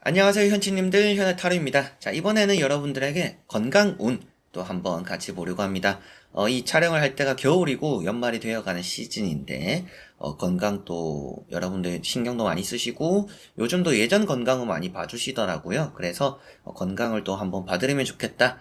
안녕하세요 현치님들, 현해타로입니다. 자, 이번에는 여러분들에게 건강운 또 한번 같이 보려고 합니다. 이 촬영을 할 때가 겨울이고 연말이 되어가는 시즌인데 건강 또 여러분들 신경도 많이 쓰시고 요즘도 예전 건강은 많이 봐주시더라고요. 그래서 건강을 또 한번 봐드리면 좋겠다.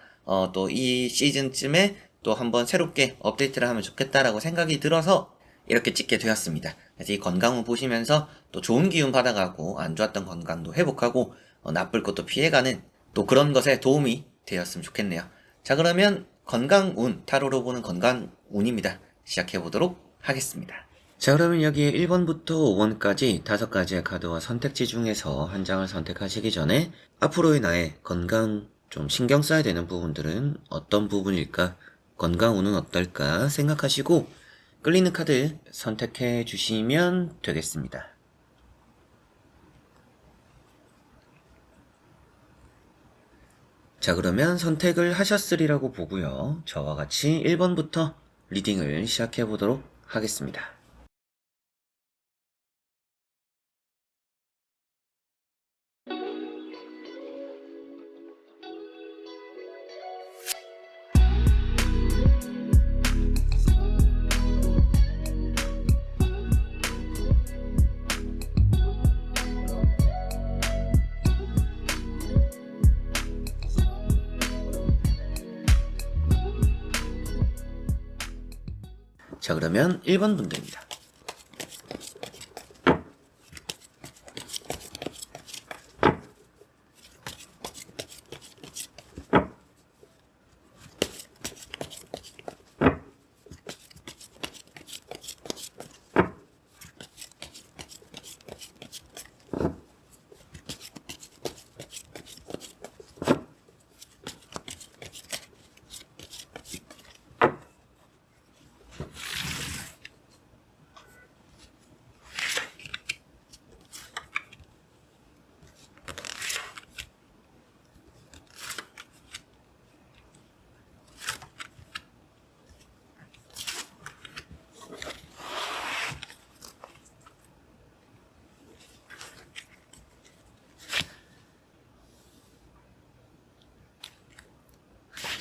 또 이 시즌쯤에 또 한번 새롭게 업데이트를 하면 좋겠다라고 생각이 들어서 이렇게 찍게 되었습니다. 그래서 이 건강운 보시면서 또 좋은 기운 받아가고 안 좋았던 건강도 회복하고 나쁠 것도 피해가는 또 그런 것에 도움이 되었으면 좋겠네요. 자, 그러면 건강운, 타로로 보는 건강운입니다. 시작해보도록 하겠습니다. 자, 그러면 여기에 1번부터 5번까지 5가지의 카드와 선택지 중에서 한 장을 선택하시기 전에 앞으로의 나의 건강 좀 신경 써야 되는 부분들은 어떤 부분일까? 건강운은 어떨까? 생각하시고 끌리는 카드 선택해 주시면 되겠습니다. 자, 그러면 선택을 하셨으리라고 보고요. 저와 같이 1번부터 리딩을 시작해 보도록 하겠습니다. 자, 그러면 1번 분들입니다.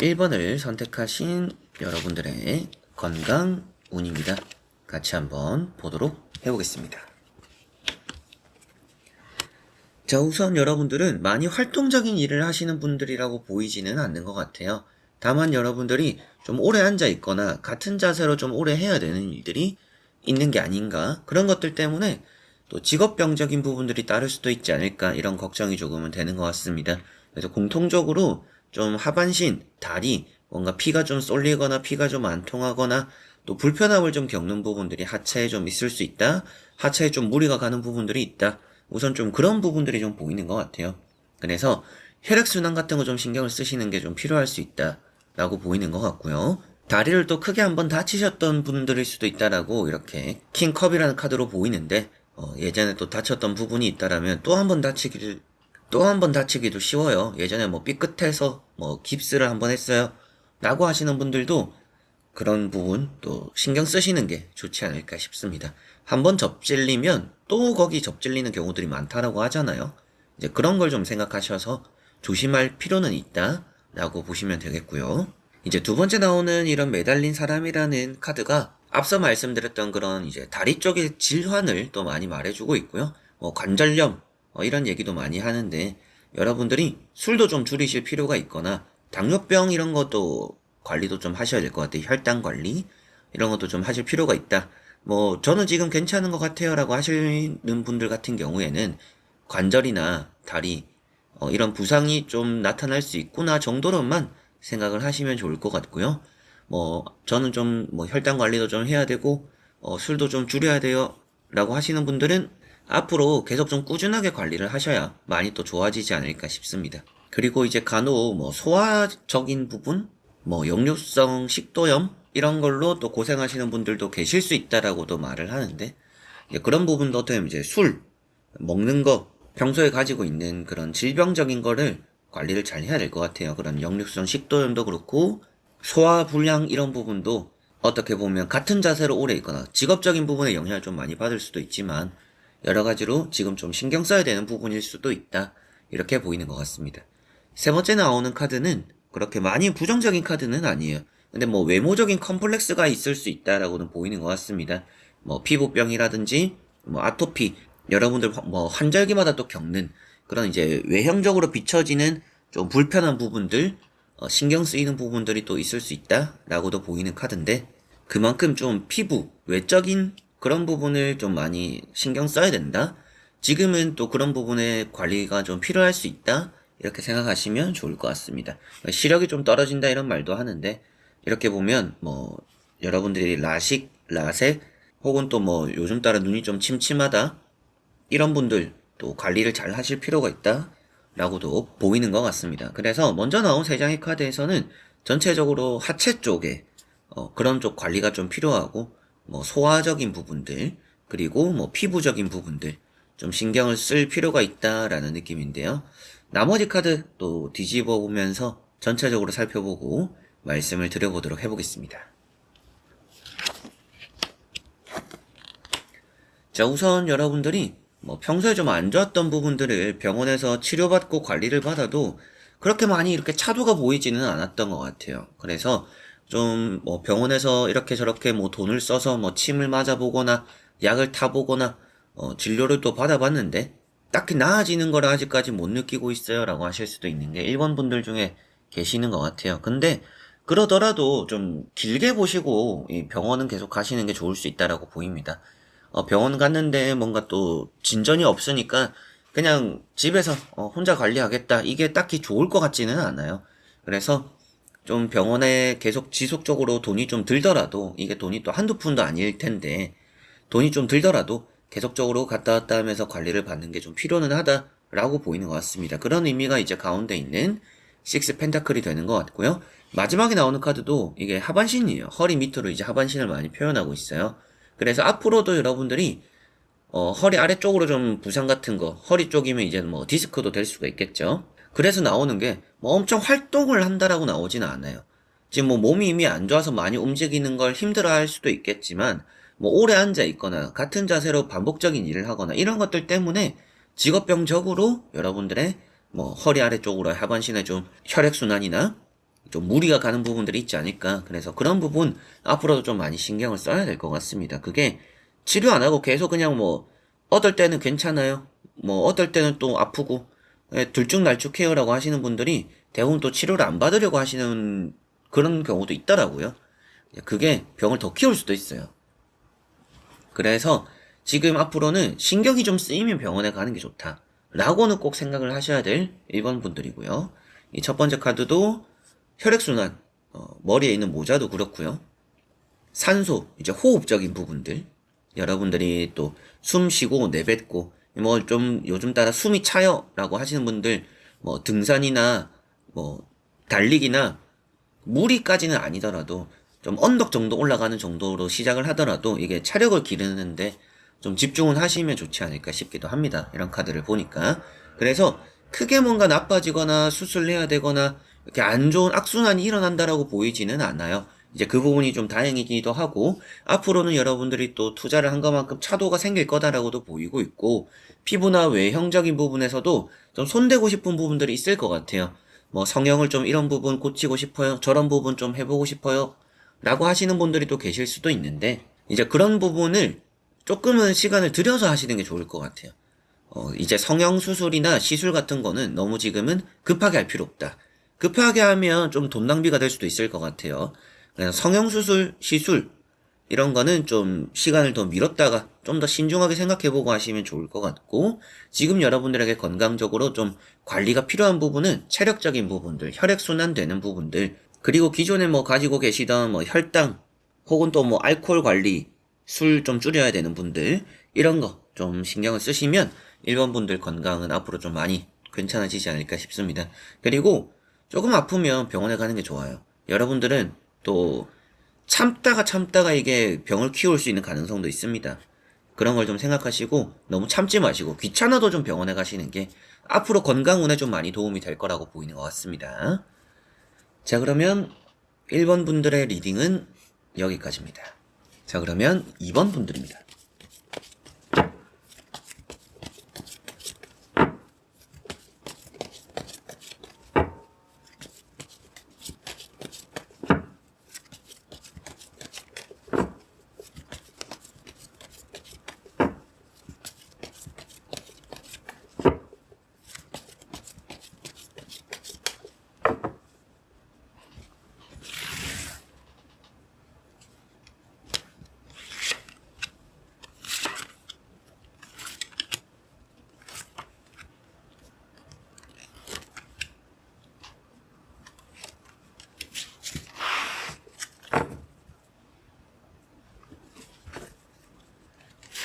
일 번을 선택하신 여러분들의 건강운입니다. 같이 한번 보도록 해보겠습니다. 자, 우선 여러분들은 많이 활동적인 일을 하시는 분들이라고 보이지는 않는 것 같아요. 다만 여러분들이 좀 오래 앉아 있거나 같은 자세로 좀 오래 해야 되는 일들이 있는 게 아닌가, 그런 것들 때문에 또 직업병적인 부분들이 따를 수도 있지 않을까, 이런 걱정이 조금은 되는 것 같습니다. 그래서 공통적으로 좀 하반신, 다리, 뭔가 피가 좀 쏠리거나 피가 좀 안 통하거나 또 불편함을 좀 겪는 부분들이 하체에 좀 있을 수 있다. 하체에 좀 무리가 가는 부분들이 있다. 우선 좀 그런 부분들이 좀 보이는 것 같아요. 그래서 혈액순환 같은 거 좀 신경을 쓰시는 게 좀 필요할 수 있다라고 보이는 것 같고요. 다리를 또 크게 한번 다치셨던 분들일 수도 있다라고 이렇게 킹컵이라는 카드로 보이는데, 예전에 또 다쳤던 부분이 있다라면 또 한 번 다치기도 쉬워요. 예전에 뭐 삐끗해서 뭐 깁스를 한번 했어요 라고 하시는 분들도 그런 부분 또 신경 쓰시는 게 좋지 않을까 싶습니다. 한번 접질리면 또 거기 접질리는 경우들이 많다라고 하잖아요. 이제 그런 걸 좀 생각하셔서 조심할 필요는 있다 라고 보시면 되겠고요. 이제 두 번째 나오는 이런 매달린 사람이라는 카드가 앞서 말씀드렸던 그런 이제 다리 쪽의 질환을 또 많이 말해주고 있고요. 관절염 이런 얘기도 많이 하는데, 여러분들이 술도 좀 줄이실 필요가 있거나 당뇨병 이런 것도 관리도 좀 하셔야 될 것 같아요. 혈당 관리 이런 것도 좀 하실 필요가 있다. 저는 지금 괜찮은 것 같아요 라고 하시는 분들 같은 경우에는 관절이나 다리 이런 부상이 좀 나타날 수 있구나 정도로만 생각을 하시면 좋을 것 같고요. 저는 좀 혈당 관리도 좀 해야 되고 술도 좀 줄여야 돼요 라고 하시는 분들은 앞으로 계속 좀 꾸준하게 관리를 하셔야 많이 또 좋아지지 않을까 싶습니다. 그리고 이제 간혹 소화적인 부분, 역류성 식도염 이런 걸로 또 고생하시는 분들도 계실 수 있다라고도 말을 하는데, 그런 부분도 어떻게 보면 이제 술, 먹는 거, 평소에 가지고 있는 그런 질병적인 거를 관리를 잘 해야 될 것 같아요. 그런 역류성 식도염도 그렇고 소화 불량 이런 부분도 어떻게 보면 같은 자세로 오래 있거나 직업적인 부분에 영향을 좀 많이 받을 수도 있지만 여러 가지로 지금 좀 신경 써야 되는 부분일 수도 있다. 이렇게 보이는 것 같습니다. 세 번째 나오는 카드는 그렇게 많이 부정적인 카드는 아니에요. 근데 뭐 외모적인 컴플렉스가 있을 수 있다라고는 보이는 것 같습니다. 뭐 피부병이라든지 뭐 아토피, 여러분들 뭐 환절기마다 또 겪는 그런 이제 외형적으로 비춰지는 좀 불편한 부분들, 신경 쓰이는 부분들이 또 있을 수 있다라고도 보이는 카드인데 그만큼 좀 피부, 외적인 그런 부분을 좀 많이 신경 써야 된다. 지금은 또 그런 부분에 관리가 좀 필요할 수 있다. 이렇게 생각하시면 좋을 것 같습니다. 시력이 좀 떨어진다 이런 말도 하는데 이렇게 보면 뭐 여러분들이 라식, 라섹 혹은 또 뭐 요즘 따라 눈이 좀 침침하다 이런 분들 또 관리를 잘 하실 필요가 있다 라고도 보이는 것 같습니다. 그래서 먼저 나온 세 장의 카드에서는 전체적으로 하체 쪽에 그런 쪽 관리가 좀 필요하고 뭐 소화적인 부분들 그리고 뭐 피부적인 부분들 좀 신경을 쓸 필요가 있다라는 느낌인데요. 나머지 카드 또 뒤집어 보면서 전체적으로 살펴보고 말씀을 드려보도록 해보겠습니다. 자, 우선 여러분들이 뭐 평소에 좀 안 좋았던 부분들을 병원에서 치료받고 관리를 받아도 그렇게 많이 이렇게 차도가 보이지는 않았던 것 같아요. 그래서 좀 뭐 병원에서 이렇게 저렇게 뭐 돈을 써서 뭐 침을 맞아보거나 약을 타보거나 진료를 또 받아봤는데 딱히 나아지는 걸 아직까지 못 느끼고 있어요 라고 하실 수도 있는 게 일본 분들 중에 계시는 것 같아요. 근데 그러더라도 좀 길게 보시고 이 병원은 계속 가시는 게 좋을 수 있다라고 보입니다. 병원 갔는데 뭔가 또 진전이 없으니까 그냥 집에서 혼자 관리하겠다. 이게 딱히 좋을 것 같지는 않아요. 그래서 좀 병원에 계속 지속적으로 돈이 좀 들더라도 이게 돈이 또 한두 푼도 아닐 텐데 돈이 좀 들더라도 계속적으로 갔다 왔다 하면서 관리를 받는 게 좀 필요는 하다라고 보이는 것 같습니다. 그런 의미가 이제 가운데 있는 식스 펜타클이 되는 것 같고요. 마지막에 나오는 카드도 이게 하반신이에요. 허리 밑으로 이제 하반신을 많이 표현하고 있어요. 그래서 앞으로도 여러분들이 허리 아래쪽으로 좀 부상 같은 거, 허리 쪽이면 이제 뭐 디스크도 될 수가 있겠죠. 그래서 나오는 게 뭐 엄청 활동을 한다라고 나오지는 않아요. 지금 뭐 몸이 이미 안 좋아서 많이 움직이는 걸 힘들어 할 수도 있겠지만 뭐 오래 앉아 있거나 같은 자세로 반복적인 일을 하거나 이런 것들 때문에 직업병적으로 여러분들의 뭐 허리 아래쪽으로 하반신에 좀 혈액순환이나 좀 무리가 가는 부분들이 있지 않을까. 그래서 그런 부분 앞으로도 좀 많이 신경을 써야 될 것 같습니다. 그게 치료 안 하고 계속 그냥 뭐 어떨 때는 괜찮아요. 뭐 어떨 때는 또 아프고 들쭉날쭉해요라고 하시는 분들이 대부분 또 치료를 안 받으려고 하시는 그런 경우도 있더라고요. 그게 병을 더 키울 수도 있어요. 그래서 지금 앞으로는 신경이 좀 쓰이면 병원에 가는 게 좋다. 라고는 꼭 생각을 하셔야 될 1번 분들이고요. 이 첫 번째 카드도 혈액순환, 머리에 있는 모자도 그렇고요. 산소, 이제 호흡적인 부분들. 여러분들이 또 숨 쉬고 내뱉고, 뭐 좀 요즘 따라 숨이 차요 라고 하시는 분들, 뭐 등산이나 뭐 달리기나 무리까지는 아니더라도 좀 언덕 정도 올라가는 정도로 시작을 하더라도 이게 차력을 기르는데 좀 집중은 하시면 좋지 않을까 싶기도 합니다. 이런 카드를 보니까. 그래서 크게 뭔가 나빠지거나 수술해야 되거나 이렇게 안 좋은 악순환이 일어난다라고 보이지는 않아요. 이제 그 부분이 좀 다행이기도 하고 앞으로는 여러분들이 또 투자를 한 것만큼 차도가 생길 거다라고도 보이고 있고 피부나 외형적인 부분에서도 좀 손대고 싶은 부분들이 있을 것 같아요. 뭐 성형을 좀 이런 부분 고치고 싶어요. 저런 부분 좀 해보고 싶어요. 라고 하시는 분들이 또 계실 수도 있는데 이제 그런 부분을 조금은 시간을 들여서 하시는 게 좋을 것 같아요. 이제 성형수술이나 시술 같은 거는 너무 지금은 급하게 할 필요 없다. 급하게 하면 좀 돈 낭비가 될 수도 있을 것 같아요. 그래서 성형수술, 시술, 이런 거는 좀 시간을 더 미뤘다가 좀 더 신중하게 생각해보고 하시면 좋을 것 같고, 지금 여러분들에게 건강적으로 좀 관리가 필요한 부분은 체력적인 부분들, 혈액순환 되는 부분들, 그리고 기존에 뭐 가지고 계시던 뭐 혈당, 혹은 또 뭐 알코올 관리, 술 좀 줄여야 되는 분들, 이런 거 좀 신경을 쓰시면 1번 분들 건강은 앞으로 좀 많이 괜찮아지지 않을까 싶습니다. 그리고 조금 아프면 병원에 가는 게 좋아요. 여러분들은 또 참다가 이게 병을 키울 수 있는 가능성도 있습니다. 그런 걸 좀 생각하시고 너무 참지 마시고 귀찮아도 좀 병원에 가시는 게 앞으로 건강운에 좀 많이 도움이 될 거라고 보이는 것 같습니다. 자, 그러면 1번 분들의 리딩은 여기까지입니다. 자, 그러면 2번 분들입니다.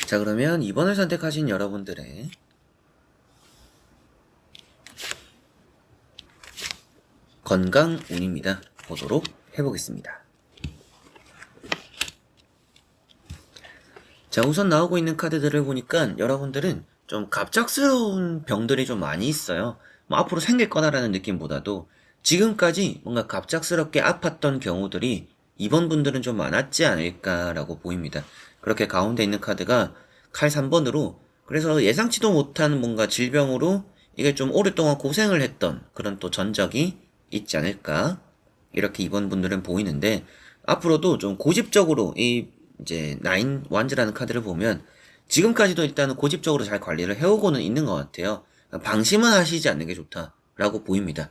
자, 그러면 2번을 선택하신 여러분들의 건강 운입니다. 보도록 해보겠습니다. 자, 우선 나오고 있는 카드들을 보니까 여러분들은 좀 갑작스러운 병들이 좀 많이 있어요. 뭐 앞으로 생길 거다라는 느낌보다도 지금까지 뭔가 갑작스럽게 아팠던 경우들이 이번 분들은 좀 많았지 않을까라고 보입니다. 그렇게 가운데 있는 카드가 칼 3번으로, 그래서 예상치도 못한 뭔가 질병으로 이게 좀 오랫동안 고생을 했던 그런 또 전적이 있지 않을까, 이렇게 이번 분들은 보이는데, 앞으로도 좀 고집적으로 이 이제 나인 완즈라는 카드를 보면 지금까지도 일단은 고집적으로 잘 관리를 해오고는 있는 것 같아요. 방심은 하시지 않는 게 좋다라고 보입니다.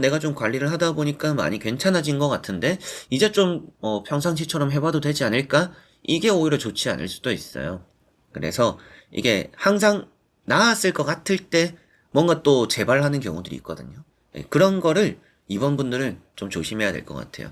내가 좀 관리를 하다 보니까 많이 괜찮아진 것 같은데 이제 좀 평상시처럼 해봐도 되지 않을까? 이게 오히려 좋지 않을 수도 있어요. 그래서 이게 항상 나았을 것 같을 때 뭔가 또 재발하는 경우들이 있거든요. 그런 거를 이번 분들은 좀 조심해야 될 것 같아요.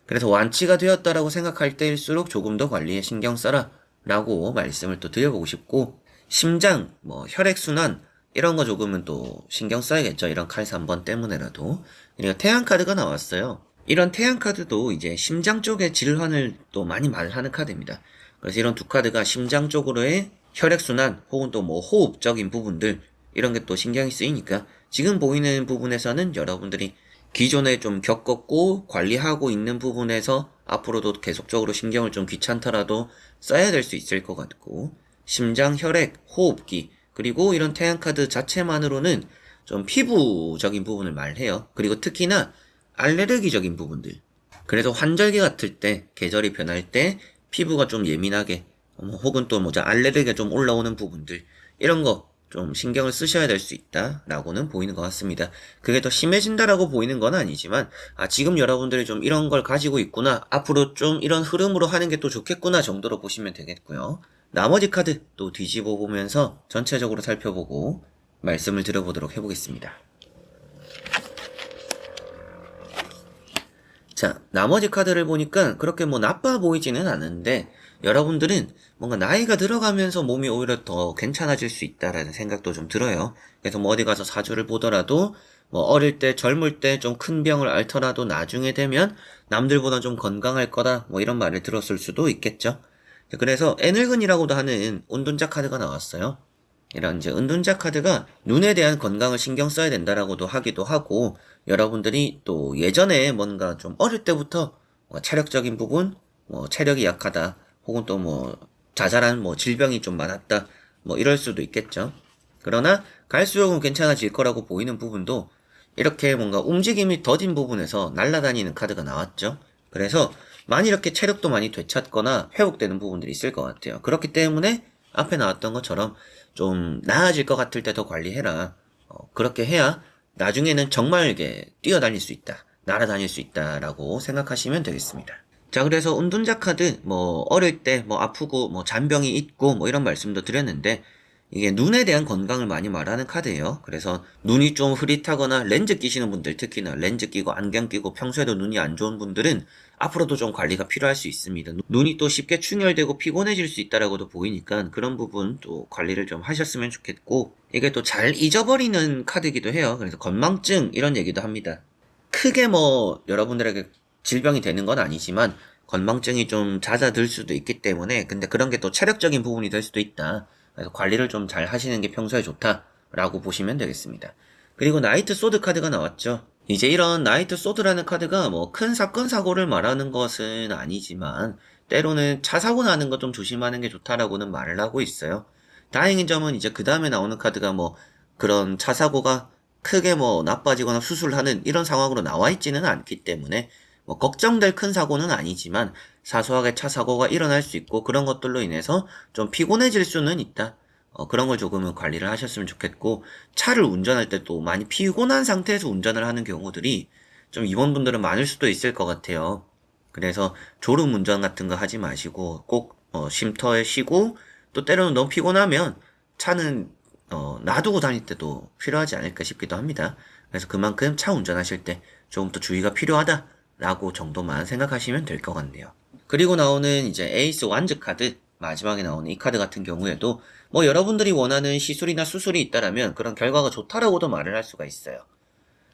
그래서 완치가 되었다라고 생각할 때일수록 조금 더 관리에 신경 써라 라고 말씀을 또 드려보고 싶고, 심장, 뭐 혈액순환 이런 거 조금은 또 신경 써야겠죠. 이런 칼 3번 때문에라도. 그리고 태양 카드가 나왔어요. 이런 태양 카드도 이제 심장 쪽의 질환을 또 많이 말하는 카드입니다. 그래서 이런 두 카드가 심장 쪽으로의 혈액순환 혹은 또 뭐 호흡적인 부분들, 이런 게 또 신경이 쓰이니까 지금 보이는 부분에서는 여러분들이 기존에 좀 겪었고 관리하고 있는 부분에서 앞으로도 계속적으로 신경을 좀 귀찮더라도 써야 될 수 있을 것 같고, 심장, 혈액, 호흡기, 그리고 이런 태양카드 자체만으로는 좀 피부적인 부분을 말해요. 그리고 특히나 알레르기적인 부분들. 그래서 환절기 같을 때, 계절이 변할 때 피부가 좀 예민하게, 혹은 또 뭐죠, 알레르기가 좀 올라오는 부분들, 이런 거 좀 신경을 쓰셔야 될 수 있다라고는 보이는 것 같습니다. 그게 더 심해진다라고 보이는 건 아니지만, 지금 여러분들이 좀 이런 걸 가지고 있구나, 앞으로 좀 이런 흐름으로 하는 게 또 좋겠구나 정도로 보시면 되겠고요. 나머지 카드 또 뒤집어 보면서 전체적으로 살펴보고 말씀을 드려보도록 해보겠습니다. 자, 나머지 카드를 보니까 그렇게 뭐 나빠 보이지는 않은데, 여러분들은 뭔가 나이가 들어가면서 몸이 오히려 더 괜찮아질 수 있다라는 생각도 좀 들어요. 그래서 뭐 어디 가서 사주를 보더라도 뭐 어릴 때 젊을 때 좀 큰 병을 앓더라도 나중에 되면 남들보다 좀 건강할 거다, 뭐 이런 말을 들었을 수도 있겠죠. 그래서 애늙은이라고도 하는 운둔자 카드가 나왔어요. 이런 이제 은둔자 카드가 눈에 대한 건강을 신경 써야 된다라고도 하기도 하고, 여러분들이 또 예전에 뭔가 좀 어릴 때부터 뭐 체력적인 부분, 뭐 체력이 약하다, 혹은 또 뭐 자잘한 뭐 질병이 좀 많았다, 뭐 이럴 수도 있겠죠. 그러나 갈수록은 괜찮아질 거라고 보이는 부분도 이렇게 뭔가 움직임이 더딘 부분에서 날아다니는 카드가 나왔죠. 그래서 많이 이렇게 체력도 많이 되찾거나 회복되는 부분들이 있을 것 같아요. 그렇기 때문에 앞에 나왔던 것처럼 좀 나아질 것 같을 때 더 관리해라. 그렇게 해야 나중에는 정말 이게 뛰어다닐 수 있다, 날아다닐 수 있다라고 생각하시면 되겠습니다. 자, 그래서 운둔자 카드, 뭐 어릴 때 뭐 아프고 뭐 잔병이 있고 뭐 이런 말씀도 드렸는데, 이게 눈에 대한 건강을 많이 말하는 카드예요. 그래서 눈이 좀 흐릿하거나 렌즈 끼시는 분들, 특히나 렌즈 끼고 안경 끼고 평소에도 눈이 안 좋은 분들은 앞으로도 좀 관리가 필요할 수 있습니다. 눈이 또 쉽게 충혈되고 피곤해질 수 있다라고도 보이니까 그런 부분 또 관리를 좀 하셨으면 좋겠고, 이게 또 잘 잊어버리는 카드이기도 해요. 그래서 건망증 이런 얘기도 합니다. 크게 뭐 여러분들에게 질병이 되는 건 아니지만 건망증이 좀 잦아들 수도 있기 때문에, 근데 그런 게 또 체력적인 부분이 될 수도 있다. 그래서 관리를 좀 잘 하시는 게 평소에 좋다라고 보시면 되겠습니다. 그리고 나이트 소드 카드가 나왔죠. 이제 이런 나이트 소드라는 카드가 뭐 큰 사건 사고를 말하는 것은 아니지만 때로는 차 사고 나는 거 좀 조심하는 게 좋다라고는 말을 하고 있어요. 다행인 점은 이제 그 다음에 나오는 카드가 뭐 그런 차 사고가 크게 뭐 나빠지거나 수술하는 이런 상황으로 나와 있지는 않기 때문에 뭐 걱정될 큰 사고는 아니지만 사소하게 차 사고가 일어날 수 있고 그런 것들로 인해서 좀 피곤해질 수는 있다. 그런 걸 조금은 관리를 하셨으면 좋겠고, 차를 운전할 때 또 많이 피곤한 상태에서 운전을 하는 경우들이 좀 임원분들은 많을 수도 있을 것 같아요. 그래서 졸음 운전 같은 거 하지 마시고 꼭 쉼터에 쉬고, 또 때로는 너무 피곤하면 차는 놔두고 다닐 때도 필요하지 않을까 싶기도 합니다. 그래서 그만큼 차 운전하실 때 조금 더 주의가 필요하다라고 정도만 생각하시면 될 것 같네요. 그리고 나오는 이제 에이스 완즈 카드, 마지막에 나오는 이 카드 같은 경우에도 뭐 여러분들이 원하는 시술이나 수술이 있다라면 그런 결과가 좋다라고도 말을 할 수가 있어요.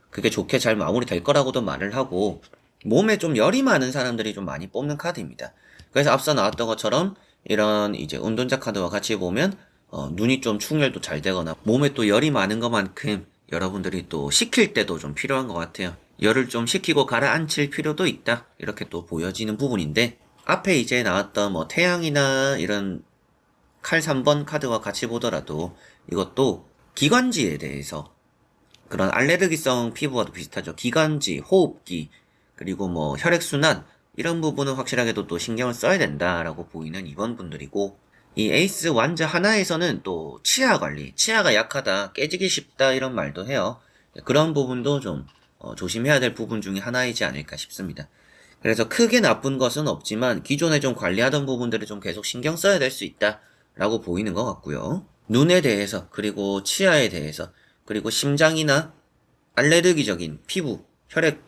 그게 좋게 잘 마무리될 거라고도 말을 하고, 몸에 좀 열이 많은 사람들이 좀 많이 뽑는 카드입니다. 그래서 앞서 나왔던 것처럼 이런 이제 운동자 카드와 같이 보면 눈이 좀 충혈도 잘 되거나 몸에 또 열이 많은 것만큼 여러분들이 또 식힐 때도 좀 필요한 것 같아요. 열을 좀 식히고 가라앉힐 필요도 있다, 이렇게 또 보여지는 부분인데, 앞에 이제 나왔던 뭐 태양이나 이런 칼 3번 카드와 같이 보더라도 이것도 기관지에 대해서, 그런 알레르기성 피부와도 비슷하죠. 기관지, 호흡기, 그리고 뭐 혈액순환, 이런 부분은 확실하게도 또 신경을 써야 된다라고 보이는 이번 분들이고, 이 에이스 완자 하나에서는 또 치아 관리, 치아가 약하다, 깨지기 쉽다 이런 말도 해요. 그런 부분도 좀 조심해야 될 부분 중에 하나이지 않을까 싶습니다. 그래서 크게 나쁜 것은 없지만 기존에 좀 관리하던 부분들을 좀 계속 신경 써야 될 수 있다라고 보이는 것 같고요. 눈에 대해서, 그리고 치아에 대해서, 그리고 심장이나 알레르기적인 피부, 혈액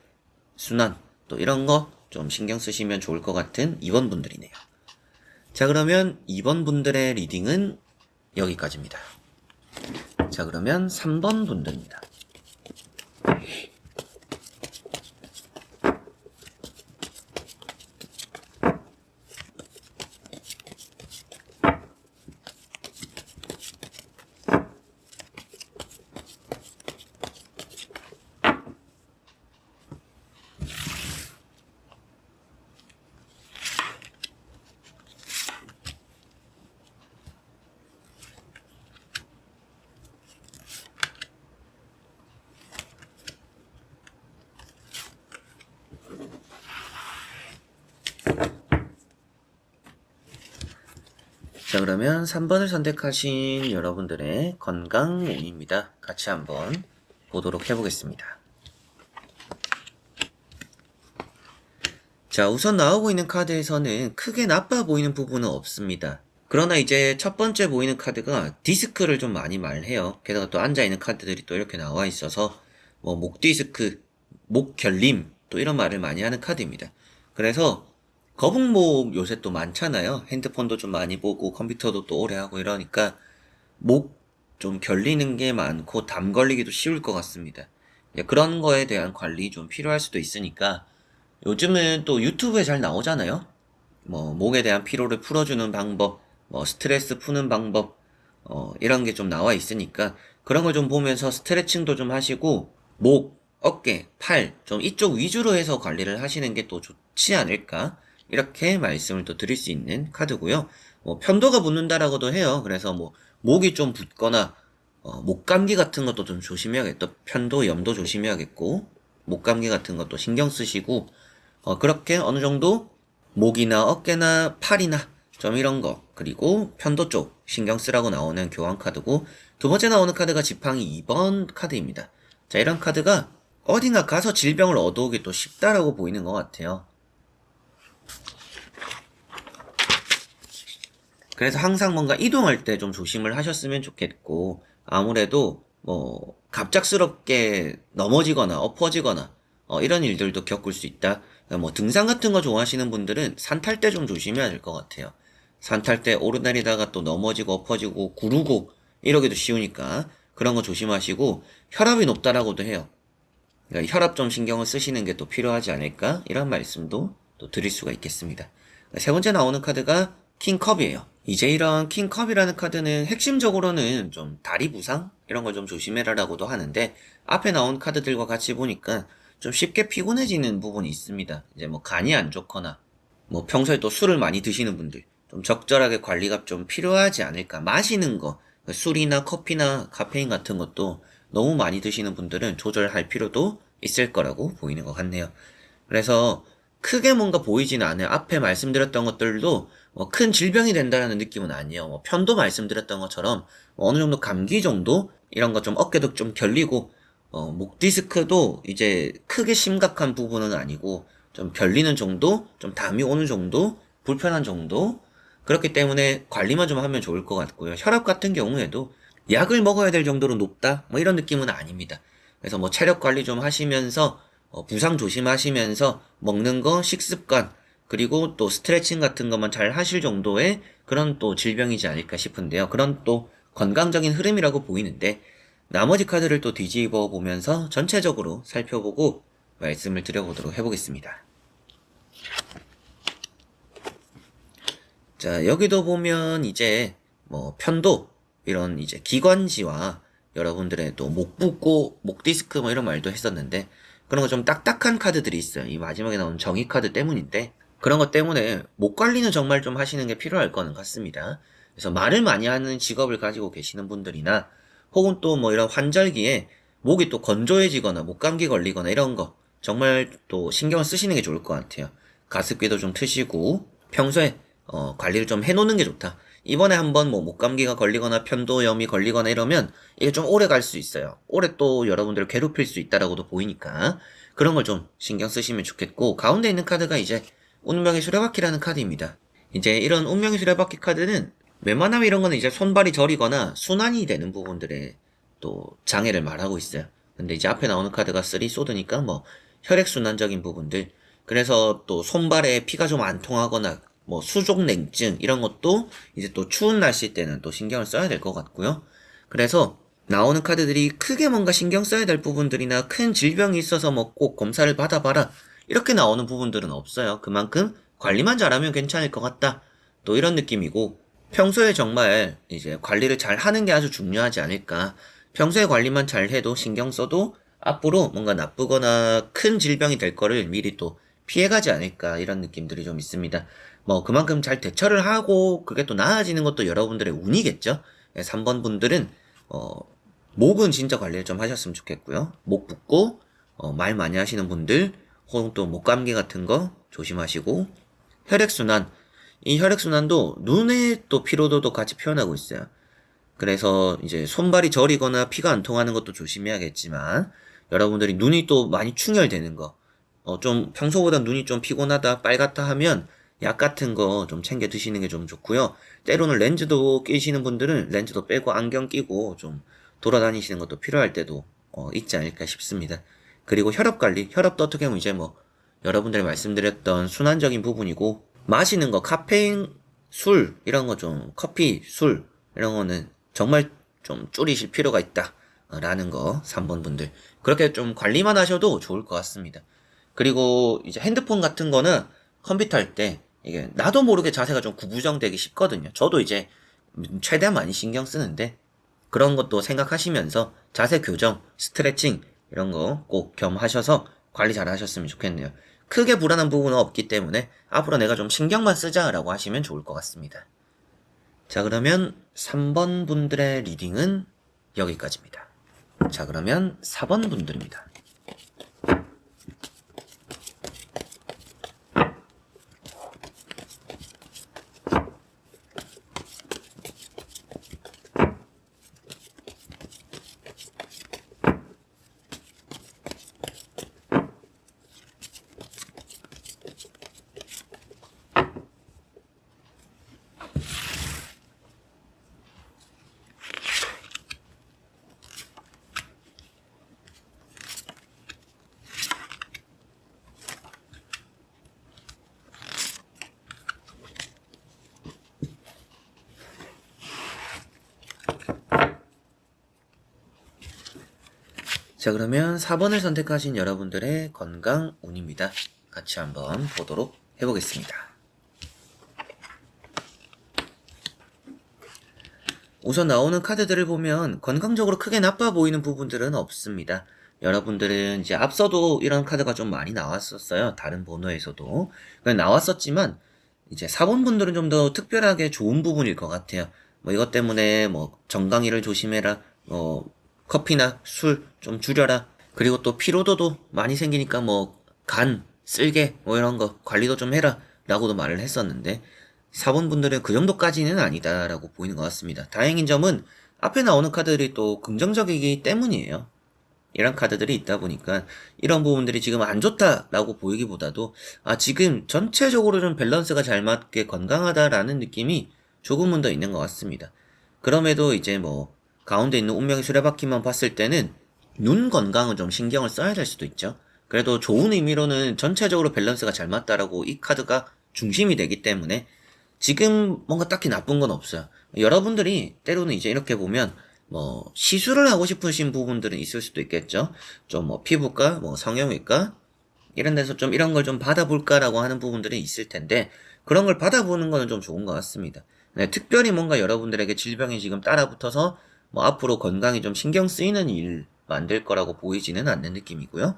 순환, 또 이런 거 좀 신경 쓰시면 좋을 것 같은 2번 분들이네요. 자, 그러면 2번 분들의 리딩은 여기까지입니다. 자, 그러면 3번 분들입니다. 자, 그러면 3번을 선택하신 여러분들의 건강 운입니다. 같이 한번 보도록 해보겠습니다. 자, 우선 나오고 있는 카드에서는 크게 나빠 보이는 부분은 없습니다. 그러나 이제 첫 번째 보이는 카드가 디스크를 좀 많이 말해요. 게다가 또 앉아있는 카드들이 또 이렇게 나와 있어서 뭐 목 디스크, 목 결림, 또 이런 말을 많이 하는 카드입니다. 그래서 거북목 요새 또 많잖아요. 핸드폰도 좀 많이 보고 컴퓨터도 또 오래 하고 이러니까 목 좀 결리는 게 많고 담 걸리기도 쉬울 것 같습니다. 그런 거에 대한 관리 좀 필요할 수도 있으니까, 요즘은 또 유튜브에 잘 나오잖아요. 뭐 목에 대한 피로를 풀어주는 방법, 뭐 스트레스 푸는 방법, 이런 게 좀 나와 있으니까 그런 걸 좀 보면서 스트레칭도 좀 하시고 목, 어깨, 팔 좀 이쪽 위주로 해서 관리를 하시는 게 또 좋지 않을까, 이렇게 말씀을 또 드릴 수 있는 카드고요. 뭐 편도가 붓는다라고도 해요. 그래서 뭐 목이 좀 붓거나 목감기 같은 것도 좀 조심해야겠다. 편도 염도 조심해야겠고, 목감기 같은 것도 신경 쓰시고, 그렇게 어느 정도 목이나 어깨나 팔이나 좀 이런 거, 그리고 편도 쪽 신경 쓰라고 나오는 교환 카드고, 두 번째 나오는 카드가 지팡이 2번 카드입니다. 자, 이런 카드가 어딘가 가서 질병을 얻어오기 또 쉽다라고 보이는 것 같아요. 그래서 항상 뭔가 이동할 때 좀 조심을 하셨으면 좋겠고, 아무래도 뭐 갑작스럽게 넘어지거나 엎어지거나 이런 일들도 겪을 수 있다. 뭐 등산 같은 거 좋아하시는 분들은 산 탈 때 좀 조심해야 될 것 같아요. 산 탈 때 오르내리다가 또 넘어지고 엎어지고 구르고 이러기도 쉬우니까 그런 거 조심하시고, 혈압이 높다라고도 해요. 그러니까 혈압 좀 신경을 쓰시는 게 또 필요하지 않을까, 이런 말씀도 또 드릴 수가 있겠습니다. 세 번째 나오는 카드가 킹컵이에요. 이제 이런 킹컵이라는 카드는 핵심적으로는 좀 다리 부상 이런 걸 좀 조심해라라고도 하는데, 앞에 나온 카드들과 같이 보니까 좀 쉽게 피곤해지는 부분이 있습니다. 이제 뭐 간이 안 좋거나 뭐 평소에 또 술을 많이 드시는 분들 좀 적절하게 관리가 좀 필요하지 않을까. 마시는 거 술이나 커피나 카페인 같은 것도 너무 많이 드시는 분들은 조절할 필요도 있을 거라고 보이는 것 같네요. 그래서 크게 뭔가 보이지는 않아요. 앞에 말씀드렸던 것들도 큰 질병이 된다는 느낌은 아니에요. 편도 말씀드렸던 것처럼 어느 정도 감기 정도 이런 거 좀 어깨도 좀 결리고 목 디스크도 이제 크게 심각한 부분은 아니고 좀 결리는 정도, 좀 담이 오는 정도, 불편한 정도. 그렇기 때문에 관리만 좀 하면 좋을 것 같고요. 혈압 같은 경우에도 약을 먹어야 될 정도로 높다? 뭐 이런 느낌은 아닙니다. 그래서 뭐 체력 관리 좀 하시면서 부상 조심하시면서 먹는 거, 식습관, 그리고 또 스트레칭 같은 것만 잘 하실 정도의 그런 또 질병이지 않을까 싶은데요. 그런 또 건강적인 흐름이라고 보이는데 나머지 카드를 또 뒤집어 보면서 전체적으로 살펴보고 말씀을 드려보도록 해보겠습니다. 자, 여기도 보면 이제 뭐 편도 이런 이제 기관지와 여러분들의 또 목 붓고 목 디스크 뭐 이런 말도 했었는데 그런 거 좀 딱딱한 카드들이 있어요. 이 마지막에 나온 정의 카드 때문인데 그런 것 때문에 목 관리는 정말 좀 하시는 게 필요할 거는 같습니다. 그래서 말을 많이 하는 직업을 가지고 계시는 분들이나 혹은 또 뭐 이런 환절기에 목이 또 건조해지거나 목감기 걸리거나 이런 거 정말 또 신경을 쓰시는 게 좋을 것 같아요. 가습기도 좀 트시고 평소에 관리를 좀 해놓는 게 좋다. 이번에 한번 뭐 목감기가 걸리거나 편도염이 걸리거나 이러면 이게 좀 오래 갈 수 있어요. 오래 또 여러분들을 괴롭힐 수 있다라고도 보이니까 그런 걸 좀 신경 쓰시면 좋겠고 가운데 있는 카드가 이제 운명의 수레바퀴라는 카드입니다. 이제 이런 운명의 수레바퀴 카드는 웬만하면 이런 거는 이제 손발이 저리거나 순환이 되는 부분들의 또 장애를 말하고 있어요. 근데 이제 앞에 나오는 카드가 3 소드니까 뭐 혈액순환적인 부분들 그래서 또 손발에 피가 좀 안 통하거나 뭐 수족냉증 이런 것도 이제 또 추운 날씨 때는 또 신경을 써야 될 것 같고요. 그래서 나오는 카드들이 크게 뭔가 신경 써야 될 부분들이나 큰 질병이 있어서 뭐 꼭 검사를 받아봐라 이렇게 나오는 부분들은 없어요. 그만큼 관리만 잘하면 괜찮을 것 같다. 또 이런 느낌이고 평소에 정말 이제 관리를 잘 하는 게 아주 중요하지 않을까. 평소에 관리만 잘 해도 신경 써도 앞으로 뭔가 나쁘거나 큰 질병이 될 거를 미리 또 피해가지 않을까 이런 느낌들이 좀 있습니다. 뭐 그만큼 잘 대처를 하고 그게 또 나아지는 것도 여러분들의 운이겠죠. 3번 분들은 목은 진짜 관리를 좀 하셨으면 좋겠고요. 목 붓고 말 많이 하시는 분들 혹은 또 목감기 같은 거 조심하시고 혈액순환 이 혈액순환도 눈의 또 피로도도 같이 표현하고 있어요. 그래서 이제 손발이 저리거나 피가 안 통하는 것도 조심해야겠지만 여러분들이 눈이 또 많이 충혈되는 거 좀 평소보다 눈이 좀 피곤하다 빨갛다 하면 약 같은 거 좀 챙겨 드시는 게 좀 좋고요. 때로는 렌즈도 끼시는 분들은 렌즈도 빼고 안경 끼고 좀 돌아다니시는 것도 필요할 때도 있지 않을까 싶습니다. 그리고 혈압 관리, 혈압도 어떻게 보면 이제 뭐 여러분들이 말씀드렸던 순환적인 부분이고 마시는 거 카페인, 술 이런 거 좀 커피, 술 이런 거는 정말 좀 줄이실 필요가 있다. 라는 거 3번 분들 그렇게 좀 관리만 하셔도 좋을 것 같습니다. 그리고 이제 핸드폰 같은 거는 컴퓨터 할 때 이게 나도 모르게 자세가 좀 구부정되기 쉽거든요. 저도 이제 최대한 많이 신경 쓰는데 그런 것도 생각하시면서 자세 교정, 스트레칭 이런 거 꼭 겸하셔서 관리 잘 하셨으면 좋겠네요. 크게 불안한 부분은 없기 때문에 앞으로 내가 좀 신경만 쓰자라고 하시면 좋을 것 같습니다. 자, 그러면 3번 분들의 리딩은 여기까지입니다. 자, 그러면 4번 분들입니다. 자, 그러면 4번을 선택하신 여러분들의 건강 운입니다. 같이 한번 보도록 해보겠습니다. 우선 나오는 카드들을 보면 건강적으로 크게 나빠 보이는 부분들은 없습니다. 여러분들은 이제 앞서도 이런 카드가 좀 많이 나왔었어요. 다른 번호에서도. 나왔었지만, 이제 4번 분들은 좀 더 특별하게 좋은 부분일 것 같아요. 뭐 이것 때문에 뭐 정강이를 조심해라. 커피나 술 좀 줄여라. 그리고 또 피로도도 많이 생기니까 뭐 간, 쓸개 뭐 이런 거 관리도 좀 해라. 라고도 말을 했었는데 4번 분들은 그 정도까지는 아니다라고 보이는 것 같습니다. 다행인 점은 앞에 나오는 카드들이 또 긍정적이기 때문이에요. 이런 카드들이 있다 보니까 이런 부분들이 지금 안 좋다라고 보이기보다도 지금 전체적으로 좀 밸런스가 잘 맞게 건강하다라는 느낌이 조금은 더 있는 것 같습니다. 그럼에도 이제 뭐 가운데 있는 운명의 수레바퀴만 봤을 때는 눈 건강은 좀 신경을 써야 될 수도 있죠. 그래도 좋은 의미로는 전체적으로 밸런스가 잘 맞다라고 이 카드가 중심이 되기 때문에 지금 뭔가 딱히 나쁜 건 없어요. 여러분들이 때로는 이제 이렇게 보면 뭐 시술을 하고 싶으신 부분들은 있을 수도 있겠죠. 좀 뭐 피부과, 뭐 성형외과 이런 데서 좀 이런 걸 좀 받아볼까라고 하는 부분들이 있을 텐데 그런 걸 받아보는 거는 좀 좋은 것 같습니다. 네, 특별히 뭔가 여러분들에게 질병이 지금 따라붙어서 뭐 앞으로 건강이 좀 신경 쓰이는 일 만들 거라고 보이지는 않는 느낌이고요.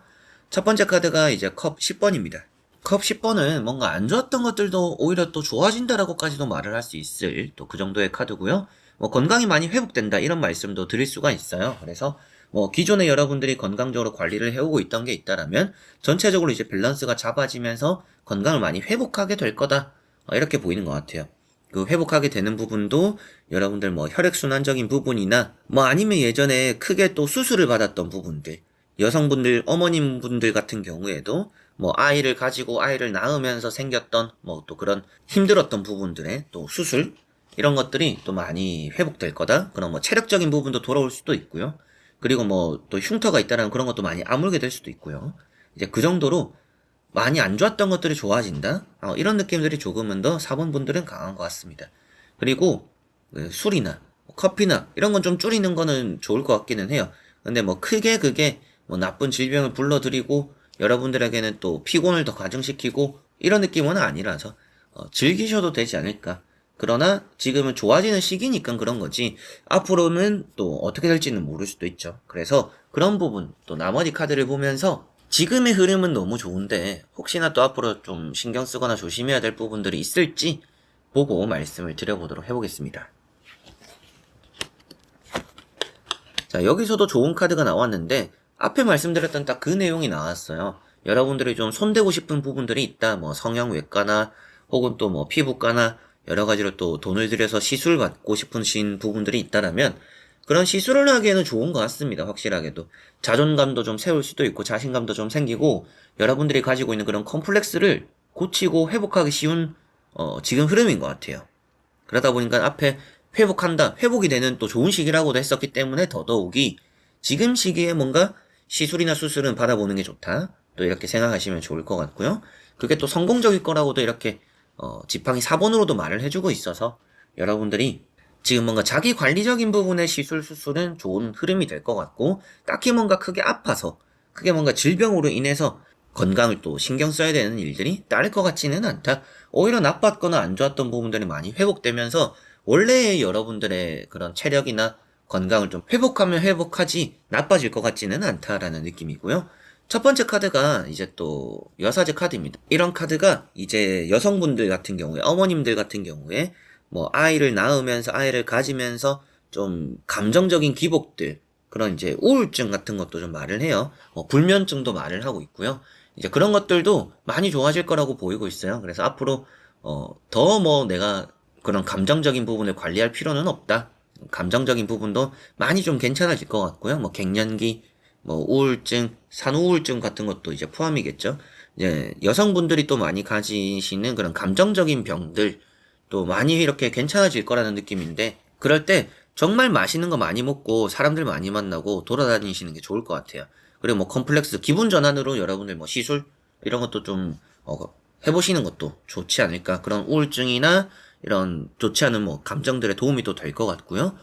첫 번째 카드가 이제 컵 10번입니다. 컵 10번은 뭔가 안 좋았던 것들도 오히려 또 좋아진다라고까지도 말을 할 수 있을 또 그 정도의 카드고요. 뭐 건강이 많이 회복된다 이런 말씀도 드릴 수가 있어요. 그래서 뭐 기존에 여러분들이 건강적으로 관리를 해오고 있던 게 있다라면 전체적으로 이제 밸런스가 잡아지면서 건강을 많이 회복하게 될 거다. 이렇게 보이는 것 같아요. 그 회복하게 되는 부분도 여러분들 뭐 혈액순환적인 부분이나 뭐 아니면 예전에 크게 또 수술을 받았던 부분들 여성분들 어머님 분들 같은 경우에도 뭐 아이를 가지고 아이를 낳으면서 생겼던 뭐 또 그런 힘들었던 부분들의 또 수술 이런 것들이 또 많이 회복될 거다. 그런 뭐 체력적인 부분도 돌아올 수도 있고요. 그리고 뭐 또 흉터가 있다라는 그런 것도 많이 아물게 될 수도 있고요. 이제 그 정도로 많이 안 좋았던 것들이 좋아진다. 이런 느낌들이 조금은 더 4번 분들은 강한 것 같습니다. 그리고 술이나 커피나 이런 건 좀 줄이는 거는 좋을 것 같기는 해요. 근데 뭐 크게 그게 뭐 나쁜 질병을 불러들이고 여러분들에게는 또 피곤을 더 가중시키고 이런 느낌은 아니라서 즐기셔도 되지 않을까. 그러나 지금은 좋아지는 시기니까 그런 거지 앞으로는 또 어떻게 될지는 모를 수도 있죠. 그래서 그런 부분 또 나머지 카드를 보면서 지금의 흐름은 너무 좋은데 혹시나 또 앞으로 좀 신경 쓰거나 조심해야 될 부분들이 있을지 보고 말씀을 드려보도록 해보겠습니다. 자, 여기서도 좋은 카드가 나왔는데 앞에 말씀드렸던 딱 그 내용이 나왔어요. 여러분들이 좀 손대고 싶은 부분들이 있다. 뭐 성형외과나 혹은 또 뭐 피부과나 여러 가지로 또 돈을 들여서 시술 받고 싶으신 부분들이 있다라면 그런 시술을 하기에는 좋은 것 같습니다. 확실하게도. 자존감도 좀 세울 수도 있고 자신감도 좀 생기고 여러분들이 가지고 있는 그런 컴플렉스를 고치고 회복하기 쉬운 지금 흐름인 것 같아요. 그러다 보니까 앞에 회복한다, 회복이 되는 또 좋은 시기라고도 했었기 때문에 더더욱이 지금 시기에 뭔가 시술이나 수술은 받아보는 게 좋다. 또 이렇게 생각하시면 좋을 것 같고요. 그게 또 성공적일 거라고도 이렇게 지팡이 4번으로도 말을 해주고 있어서 여러분들이 지금 뭔가 자기 관리적인 부분의 시술, 수술은 좋은 흐름이 될 것 같고 딱히 뭔가 크게 아파서 크게 뭔가 질병으로 인해서 건강을 또 신경 써야 되는 일들이 따를 것 같지는 않다. 오히려 나빴거나 안 좋았던 부분들이 많이 회복되면서 원래의 여러분들의 그런 체력이나 건강을 좀 회복하면 회복하지 나빠질 것 같지는 않다라는 느낌이고요. 첫 번째 카드가 이제 또 여사제 카드입니다. 이런 카드가 이제 여성분들 같은 경우에 어머님들 같은 경우에 뭐 아이를 낳으면서 아이를 가지면서 좀 감정적인 기복들 그런 이제 우울증 같은 것도 좀 말을 해요. 불면증도 말을 하고 있고요. 이제 그런 것들도 많이 좋아질 거라고 보이고 있어요. 그래서 앞으로 더 뭐 내가 그런 감정적인 부분을 관리할 필요는 없다. 감정적인 부분도 많이 좀 괜찮아질 것 같고요. 뭐 갱년기, 뭐 우울증, 산후우울증 같은 것도 이제 포함이겠죠. 이제 여성분들이 또 많이 가지시는 그런 감정적인 병들 또 많이 이렇게 괜찮아질 거라는 느낌인데 그럴 때 정말 맛있는 거 많이 먹고 사람들 많이 만나고 돌아다니시는 게 좋을 것 같아요. 그리고 뭐 컴플렉스 기분 전환으로 여러분들 뭐 시술 이런 것도 좀 해보시는 것도 좋지 않을까. 그런 우울증이나 이런 좋지 않은 뭐 감정들의 도움이 또 될 것 같고요.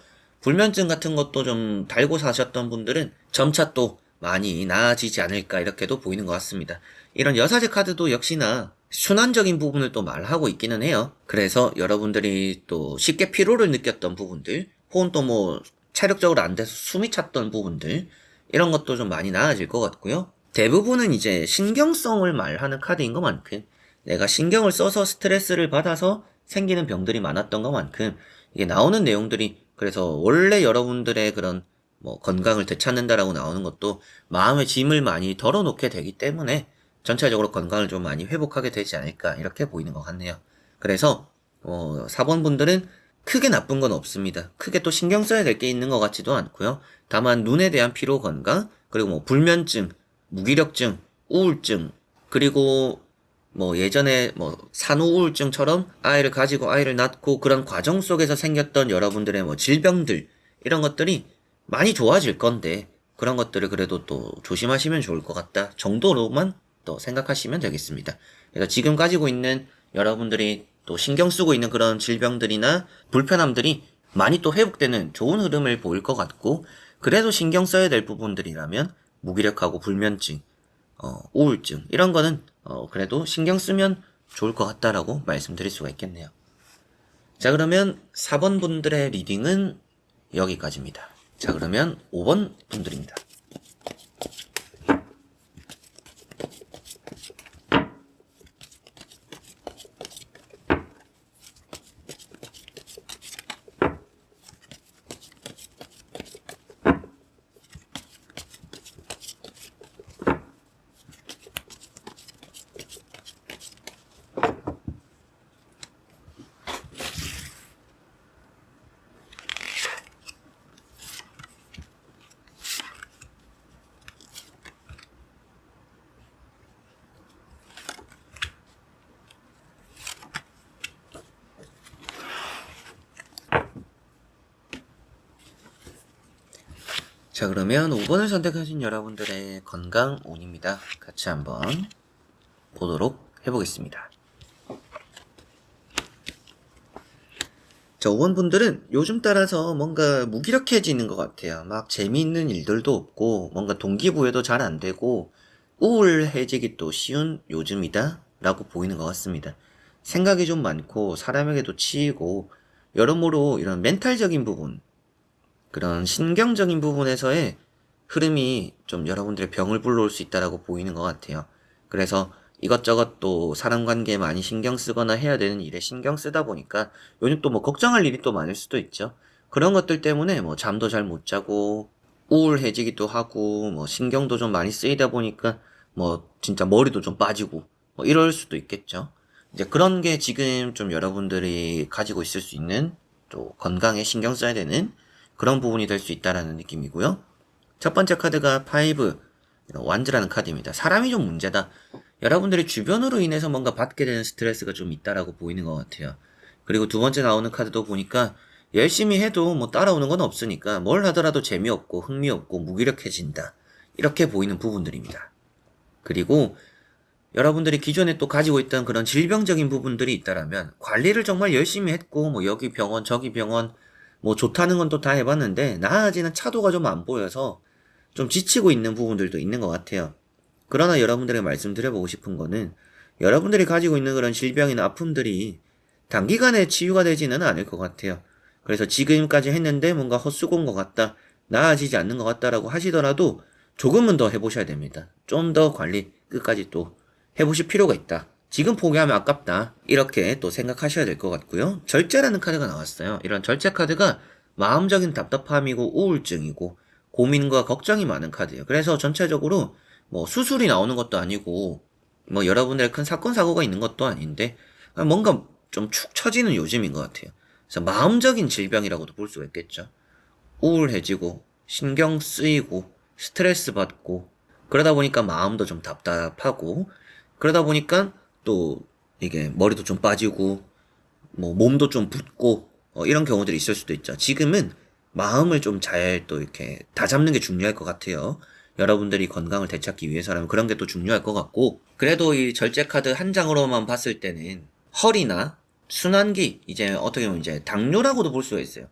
불면증 같은 것도 좀 달고 사셨던 분들은 점차 또 많이 나아지지 않을까 이렇게도 보이는 것 같습니다. 이런 여사제 카드도 역시나 순환적인 부분을 또 말하고 있기는 해요. 그래서 여러분들이 또 쉽게 피로를 느꼈던 부분들 혹은 또 뭐 체력적으로 안 돼서 숨이 찼던 부분들 이런 것도 좀 많이 나아질 것 같고요. 대부분은 이제 신경성을 말하는 카드인 것만큼 내가 신경을 써서 스트레스를 받아서 생기는 병들이 많았던 것만큼 이게 나오는 내용들이 그래서 원래 여러분들의 그런 뭐 건강을 되찾는다라고 나오는 것도 마음의 짐을 많이 덜어놓게 되기 때문에 전체적으로 건강을 좀 많이 회복하게 되지 않을까 이렇게 보이는 것 같네요. 그래서 4번 분들은 크게 나쁜 건 없습니다. 크게 또 신경 써야 될 게 있는 것 같지도 않고요. 다만 눈에 대한 피로 건강, 그리고 뭐 불면증, 무기력증, 우울증, 그리고 뭐 예전에 뭐 산후 우울증처럼 아이를 가지고 아이를 낳고 그런 과정 속에서 생겼던 여러분들의 뭐 질병들 이런 것들이 많이 좋아질 건데 그런 것들을 그래도 또 조심하시면 좋을 것 같다 정도로만 또 생각하시면 되겠습니다. 그래서 지금 가지고 있는 여러분들이 또 신경 쓰고 있는 그런 질병들이나 불편함들이 많이 또 회복되는 좋은 흐름을 보일 것 같고 그래도 신경 써야 될 부분들이라면 무기력하고 불면증, 우울증 이런 거는 그래도 신경 쓰면 좋을 것 같다라고 말씀드릴 수가 있겠네요. 자 그러면 4번 분들의 리딩은 여기까지입니다. 자 그러면 5번 분들입니다. 자 그러면 5번을 선택하신 여러분들의 건강 운입니다. 같이 한번 보도록 해보겠습니다. 자 5번 분들은 요즘 따라서 뭔가 무기력해지는 것 같아요. 막 재미있는 일들도 없고 뭔가 동기부여도 잘 안되고 우울해지기 또 쉬운 요즘이다 라고 보이는 것 같습니다. 생각이 좀 많고 사람에게도 치이고 여러모로 이런 멘탈적인 부분 그런 신경적인 부분에서의 흐름이 좀 여러분들의 병을 불러올 수 있다라고 보이는 것 같아요. 그래서 이것저것 또 사람 관계에 많이 신경 쓰거나 해야 되는 일에 신경 쓰다 보니까 요즘 또 뭐 걱정할 일이 또 많을 수도 있죠. 그런 것들 때문에 뭐 잠도 잘 못 자고 우울해지기도 하고 뭐 신경도 좀 많이 쓰이다 보니까 뭐 진짜 머리도 좀 빠지고 뭐 이럴 수도 있겠죠. 이제 그런 게 지금 좀 여러분들이 가지고 있을 수 있는 또 건강에 신경 써야 되는 그런 부분이 될 수 있다라는 느낌이고요. 첫 번째 카드가 5 완즈라는 카드입니다. 사람이 좀 문제다. 여러분들이 주변으로 인해서 뭔가 받게 되는 스트레스가 좀 있다라고 보이는 것 같아요. 그리고 두 번째 나오는 카드도 보니까 열심히 해도 뭐 따라오는 건 없으니까 뭘 하더라도 재미없고 흥미없고 무기력해진다. 이렇게 보이는 부분들입니다. 그리고 여러분들이 기존에 또 가지고 있던 그런 질병적인 부분들이 있다라면 관리를 정말 열심히 했고 뭐 여기 병원 저기 병원 뭐 좋다는 건 또 다 해봤는데 나아지는 차도가 좀 안 보여서 좀 지치고 있는 부분들도 있는 것 같아요. 그러나 여러분들에게 말씀드려보고 싶은 거는 여러분들이 가지고 있는 그런 질병이나 아픔들이 단기간에 치유가 되지는 않을 것 같아요. 그래서 지금까지 했는데 뭔가 헛수고인 것 같다, 나아지지 않는 것 같다라고 하시더라도 조금은 더 해보셔야 됩니다. 좀 더 관리 끝까지 또 해보실 필요가 있다. 지금 포기하면 아깝다. 이렇게 또 생각하셔야 될 것 같고요. 절제라는 카드가 나왔어요. 이런 절제 카드가 마음적인 답답함이고 우울증이고 고민과 걱정이 많은 카드예요. 그래서 전체적으로 뭐 수술이 나오는 것도 아니고 뭐 여러분들의 큰 사건 사고가 있는 것도 아닌데 뭔가 좀 축 처지는 요즘인 것 같아요. 그래서 마음적인 질병이라고도 볼 수가 있겠죠. 우울해지고 신경 쓰이고 스트레스 받고 그러다 보니까 마음도 좀 답답하고 그러다 보니까 또 이게 머리도 좀 빠지고 뭐 몸도 좀 붓고 이런 경우들이 있을 수도 있죠. 지금은 마음을 좀 잘 또 이렇게 다잡는 게 중요할 것 같아요. 여러분들이 건강을 되찾기 위해서라면 그런 게 또 중요할 것 같고 그래도 이 절제 카드 한 장으로만 봤을 때는 허리나 순환기 이제 어떻게 보면 이제 당뇨라고도 볼 수가 있어요.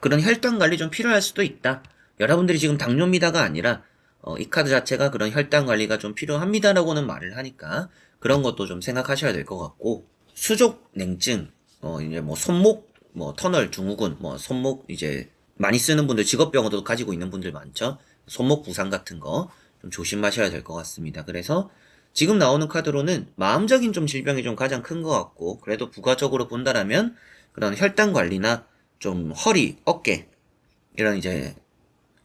그런 혈당 관리 좀 필요할 수도 있다. 여러분들이 지금 당뇨입니다가 아니라 이 카드 자체가 그런 혈당 관리가 좀 필요합니다라고는 말을 하니까 그런 것도 좀 생각하셔야 될 것 같고 수족 냉증 이제 뭐 손목 뭐 터널 증후군 뭐 손목 이제 많이 쓰는 분들 직업병원도 가지고 있는 분들 많죠. 손목 부상 같은 거 좀 조심하셔야 될 것 같습니다. 그래서 지금 나오는 카드로는 마음적인 좀 질병이 좀 가장 큰 것 같고, 그래도 부가적으로 본다라면 그런 혈당 관리나 좀 허리, 어깨 이런 이제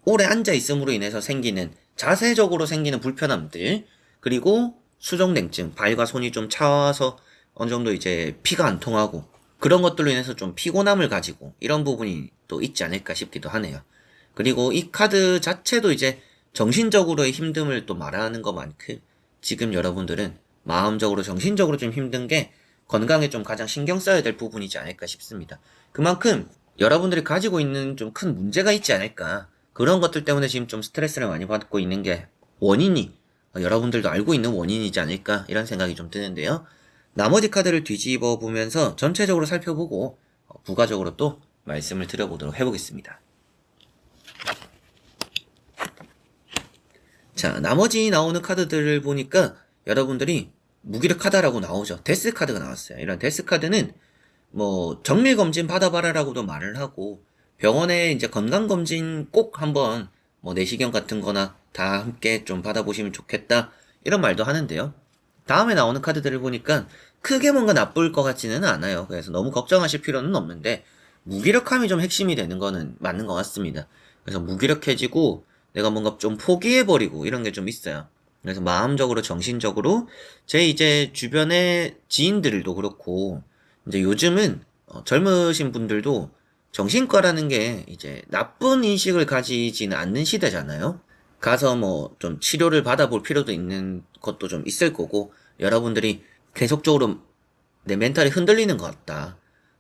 오래 앉아 있음으로 인해서 생기는 자세적으로 생기는 불편함들, 그리고 수족냉증, 발과 손이 좀 차와서 어느 정도 이제 피가 안 통하고 그런 것들로 인해서 좀 피곤함을 가지고 이런 부분이 또 있지 않을까 싶기도 하네요. 그리고 이 카드 자체도 이제 정신적으로의 힘듦을 또 말하는 것만큼 지금 여러분들은 마음적으로 정신적으로 좀 힘든 게 건강에 좀 가장 신경 써야 될 부분이지 않을까 싶습니다. 그만큼 여러분들이 가지고 있는 좀 큰 문제가 있지 않을까. 그런 것들 때문에 지금 좀 스트레스를 많이 받고 있는 게 원인이 여러분들도 알고 있는 원인이지 않을까 이런 생각이 좀 드는데요. 나머지 카드를 뒤집어 보면서 전체적으로 살펴보고 부가적으로 또 말씀을 드려보도록 해보겠습니다. 자, 나머지 나오는 카드들을 보니까 여러분들이 무기력하다라고 나오죠. 데스 카드가 나왔어요. 이런 데스 카드는 뭐 정밀 검진 받아봐라라고도 말을 하고, 병원에 이제 건강 검진 꼭 한번 뭐 내시경 같은 거나 다 함께 좀 받아보시면 좋겠다 이런 말도 하는데요. 다음에 나오는 카드들을 보니까 크게 뭔가 나쁠 것 같지는 않아요. 그래서 너무 걱정하실 필요는 없는데, 무기력함이 좀 핵심이 되는 거는 맞는 것 같습니다. 그래서 무기력해지고 내가 뭔가 좀 포기해버리고 이런 게 좀 있어요. 그래서 마음적으로 정신적으로 제 이제 주변의 지인들도 그렇고, 이제 요즘은 젊으신 분들도 정신과라는 게 이제 나쁜 인식을 가지지는 않는 시대잖아요. 가서 뭐 좀 치료를 받아볼 필요도 있는 것도 좀 있을 거고, 여러분들이 계속적으로 내 멘탈이 흔들리는 것 같다,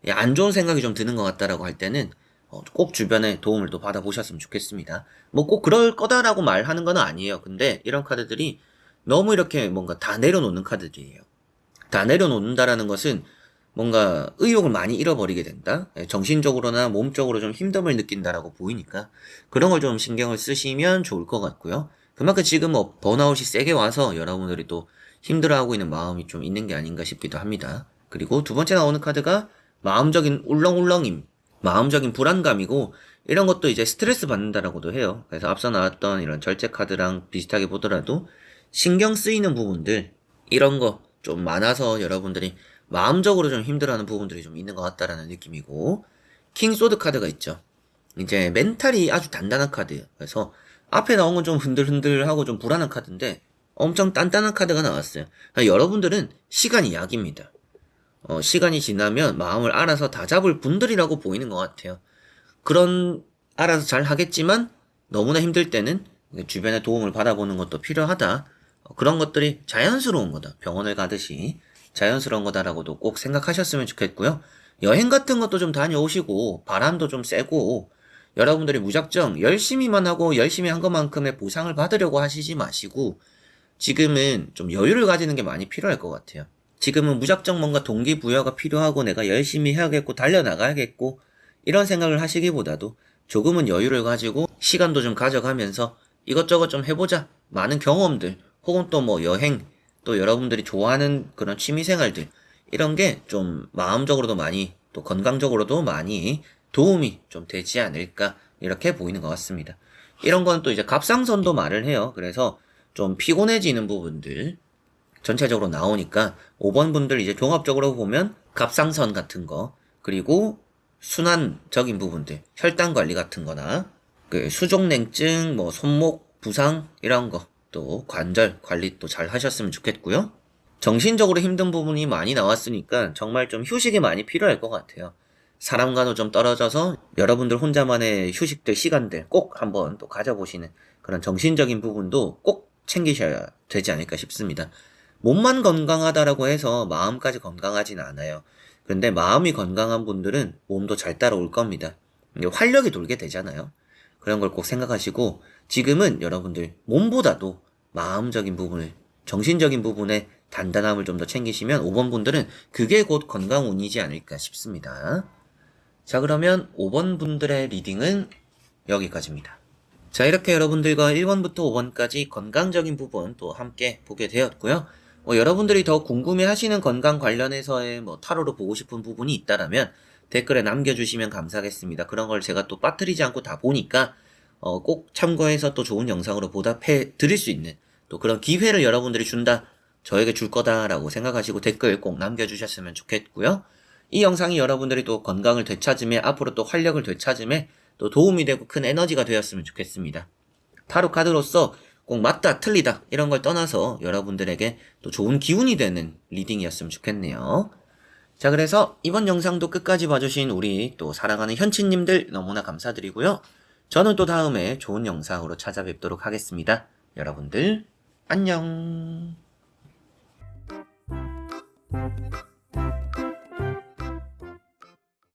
안 좋은 생각이 좀 드는 것 같다라고 할 때는 꼭 주변에 도움을 또 받아보셨으면 좋겠습니다. 뭐 꼭 그럴 거다라고 말하는 건 아니에요. 근데 이런 카드들이 너무 이렇게 뭔가 다 내려놓는 카드들이에요. 다 내려놓는다라는 것은 뭔가 의욕을 많이 잃어버리게 된다, 정신적으로나 몸적으로 좀 힘듦을 느낀다라고 보이니까 그런 걸 좀 신경을 쓰시면 좋을 것 같고요. 그만큼 지금 뭐 번아웃이 세게 와서 여러분들이 또 힘들어하고 있는 마음이 좀 있는 게 아닌가 싶기도 합니다. 그리고 두 번째 나오는 카드가 마음적인 울렁울렁임, 마음적인 불안감이고, 이런 것도 이제 스트레스 받는다라고도 해요. 그래서 앞서 나왔던 이런 절제 카드랑 비슷하게 보더라도 신경 쓰이는 부분들, 이런 거 좀 많아서 여러분들이 마음적으로 좀 힘들어하는 부분들이 좀 있는 것 같다라는 느낌이고, 킹 소드 카드가 있죠. 이제 멘탈이 아주 단단한 카드예요. 그래서 앞에 나온 건 좀 흔들흔들하고 좀 불안한 카드인데 엄청 단단한 카드가 나왔어요. 그러니까 여러분들은 시간이 약입니다. 시간이 지나면 마음을 알아서 다 잡을 분들이라고 보이는 것 같아요. 그런, 알아서 잘 하겠지만 너무나 힘들 때는 주변의 도움을 받아보는 것도 필요하다. 그런 것들이 자연스러운 거다. 병원을 가듯이 자연스러운 거다라고도 꼭 생각하셨으면 좋겠고요. 여행 같은 것도 좀 다녀오시고 바람도 좀 쐬고, 여러분들이 무작정 열심히만 하고 열심히 한 것만큼의 보상을 받으려고 하시지 마시고, 지금은 좀 여유를 가지는 게 많이 필요할 것 같아요. 지금은 무작정 뭔가 동기부여가 필요하고 내가 열심히 해야겠고 달려나가야겠고 이런 생각을 하시기보다도 조금은 여유를 가지고 시간도 좀 가져가면서 이것저것 좀 해보자. 많은 경험들 혹은 또 뭐 여행, 또 여러분들이 좋아하는 그런 취미생활들, 이런 게 좀 마음적으로도 많이 또 건강적으로도 많이 도움이 좀 되지 않을까 이렇게 보이는 것 같습니다. 이런 건 또 이제 갑상선도 말을 해요. 그래서 좀 피곤해지는 부분들 전체적으로 나오니까 5번 분들 이제 종합적으로 보면 갑상선 같은 거, 그리고 순환적인 부분들, 혈당 관리 같은 거나 그 수족냉증, 뭐 손목 부상 이런 거, 또 관절 관리 또 잘 하셨으면 좋겠고요. 정신적으로 힘든 부분이 많이 나왔으니까 정말 좀 휴식이 많이 필요할 것 같아요. 사람과도 좀 떨어져서 여러분들 혼자만의 휴식들 시간들 꼭 한번 또 가져보시는 그런 정신적인 부분도 꼭 챙기셔야 되지 않을까 싶습니다. 몸만 건강하다라고 해서 마음까지 건강하진 않아요. 그런데 마음이 건강한 분들은 몸도 잘 따라올 겁니다. 활력이 돌게 되잖아요. 그런 걸 꼭 생각하시고, 지금은 여러분들 몸보다도 마음적인 부분을, 정신적인 부분에 단단함을 좀 더 챙기시면 5번 분들은 그게 곧 건강운이지 않을까 싶습니다. 자, 그러면 5번 분들의 리딩은 여기까지입니다. 자, 이렇게 여러분들과 1번부터 5번까지 건강적인 부분 또 함께 보게 되었고요. 여러분들이 더 궁금해 하시는 건강 관련해서의 타로로 보고 싶은 부분이 있다라면 댓글에 남겨주시면 감사하겠습니다. 그런 걸 제가 또 빠뜨리지 않고 다 보니까 꼭 참고해서 또 좋은 영상으로 보답해 드릴 수 있는 또 그런 기회를 여러분들이 준다, 저에게 줄 거다라고 생각하시고 댓글 꼭 남겨주셨으면 좋겠고요. 이 영상이 여러분들이 또 건강을 되찾음에, 앞으로 또 활력을 되찾음에 또 도움이 되고 큰 에너지가 되었으면 좋겠습니다. 타로 카드로서 꼭 맞다 틀리다 이런 걸 떠나서 여러분들에게 또 좋은 기운이 되는 리딩이었으면 좋겠네요. 자, 그래서 이번 영상도 끝까지 봐주신 우리 또 사랑하는 현치님들 너무나 감사드리고요. 저는 또 다음에 좋은 영상으로 찾아뵙도록 하겠습니다. 여러분들 안녕.